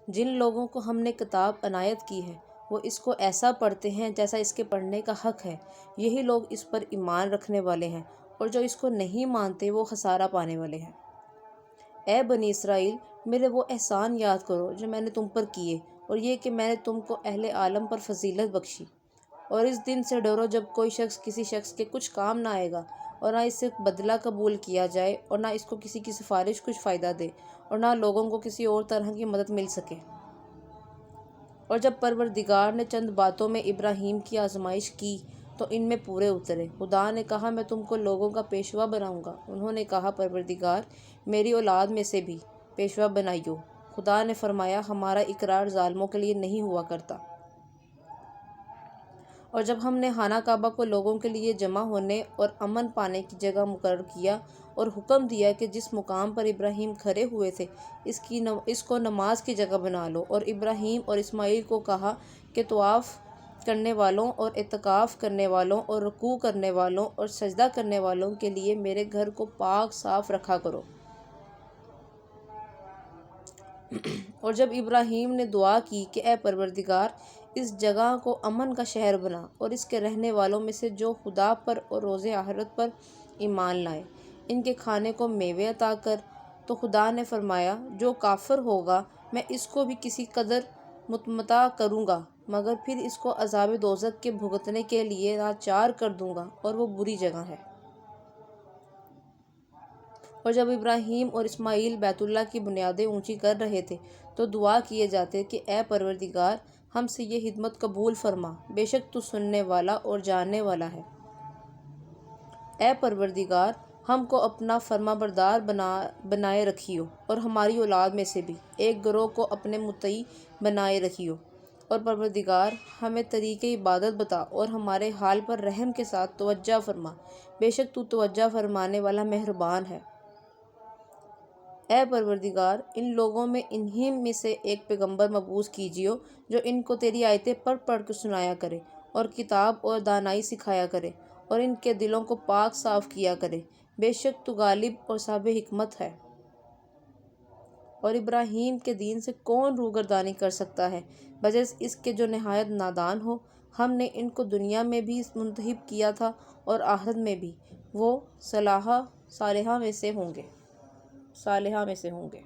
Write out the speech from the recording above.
جن لوگوں کو ہم نے کتاب عنایت کی ہے وہ اس کو ایسا پڑھتے ہیں جیسا اس کے پڑھنے کا حق ہے، یہی لوگ اس پر ایمان رکھنے والے ہیں، اور جو اس کو نہیں مانتے وہ خسارہ پانے والے ہیں۔ اے بنی اسرائیل، میرے وہ احسان یاد کرو جو میں نے تم پر کیے، اور یہ کہ میں نے تم کو اہل عالم پر فضیلت بخشی۔ اور اس دن سے ڈرو جب کوئی شخص کسی شخص کے کچھ کام نہ آئے گا، اور نہ اس سے بدلہ قبول کیا جائے، اور نہ اس کو کسی کی سفارش کچھ فائدہ دے، اور نہ لوگوں کو کسی اور طرح کی مدد مل سکے۔ اور جب پروردگار نے چند باتوں میں ابراہیم کی آزمائش کی تو ان میں پورے اترے۔ خدا نے کہا میں تم کو لوگوں کا پیشوا بناؤں گا۔ انہوں نے کہا پروردگار میری اولاد میں سے بھی پیشوا بنائیو۔ خدا نے فرمایا ہمارا اقرار ظالموں کے لیے نہیں ہوا کرتا۔ اور جب ہم نے خانہ کعبہ کو لوگوں کے لیے جمع ہونے اور امن پانے کی جگہ مقرر کیا اور حکم دیا کہ جس مقام پر ابراہیم کھڑے ہوئے تھے اس کو نماز کی جگہ بنا لو، اور ابراہیم اور اسماعیل کو کہا کہ طواف کرنے والوں اور اعتکاف کرنے والوں اور رکوع کرنے والوں اور سجدہ کرنے والوں کے لیے میرے گھر کو پاک صاف رکھا کرو۔ اور جب ابراہیم نے دعا کی کہ اے پروردگار اس جگہ کو امن کا شہر بنا، اور اس کے رہنے والوں میں سے جو خدا پر اور روز آخرت پر ایمان لائے ان کے کھانے کو میوے عطا کر، تو خدا نے فرمایا جو کافر ہوگا میں اس کو بھی کسی قدر متمتع کروں گا، مگر پھر اس کو عذاب دوزخ کے بھگتنے کے لیے لاچار کر دوں گا، اور وہ بری جگہ ہے۔ اور جب ابراہیم اور اسماعیل بیت اللہ کی بنیادیں اونچی کر رہے تھے تو دعا کیے جاتے کہ اے پروردگار ہم سے یہ خدمت قبول فرما، بے شک تو سننے والا اور جاننے والا ہے۔ اے پروردگار ہم کو اپنا فرما بردار بنائے رکھیو، اور ہماری اولاد میں سے بھی ایک گروہ کو اپنے مطیع بنائے رکھیو۔ اور پروردگار ہمیں طریق عبادت بتا اور ہمارے حال پر رحم کے ساتھ توجہ فرما، بے شک تو توجہ فرمانے والا مہربان ہے۔ اے پروردگار ان لوگوں میں انہی میں سے ایک پیغمبر مبعوث کیجیو جو ان کو تیری آیتیں پڑھ پڑھ کر سنایا کرے اور کتاب اور دانائی سکھایا کرے، اور ان کے دلوں کو پاک صاف کیا کرے، بے شک تو غالب اور صاحب حکمت ہے۔ اور ابراہیم کے دین سے کون روگردانی کر سکتا ہے بجز اس کے جو نہایت نادان ہو؟ ہم نے ان کو دنیا میں بھی منتخب کیا تھا اور آخرت میں بھی وہ صالحہ میں سے ہوں گے۔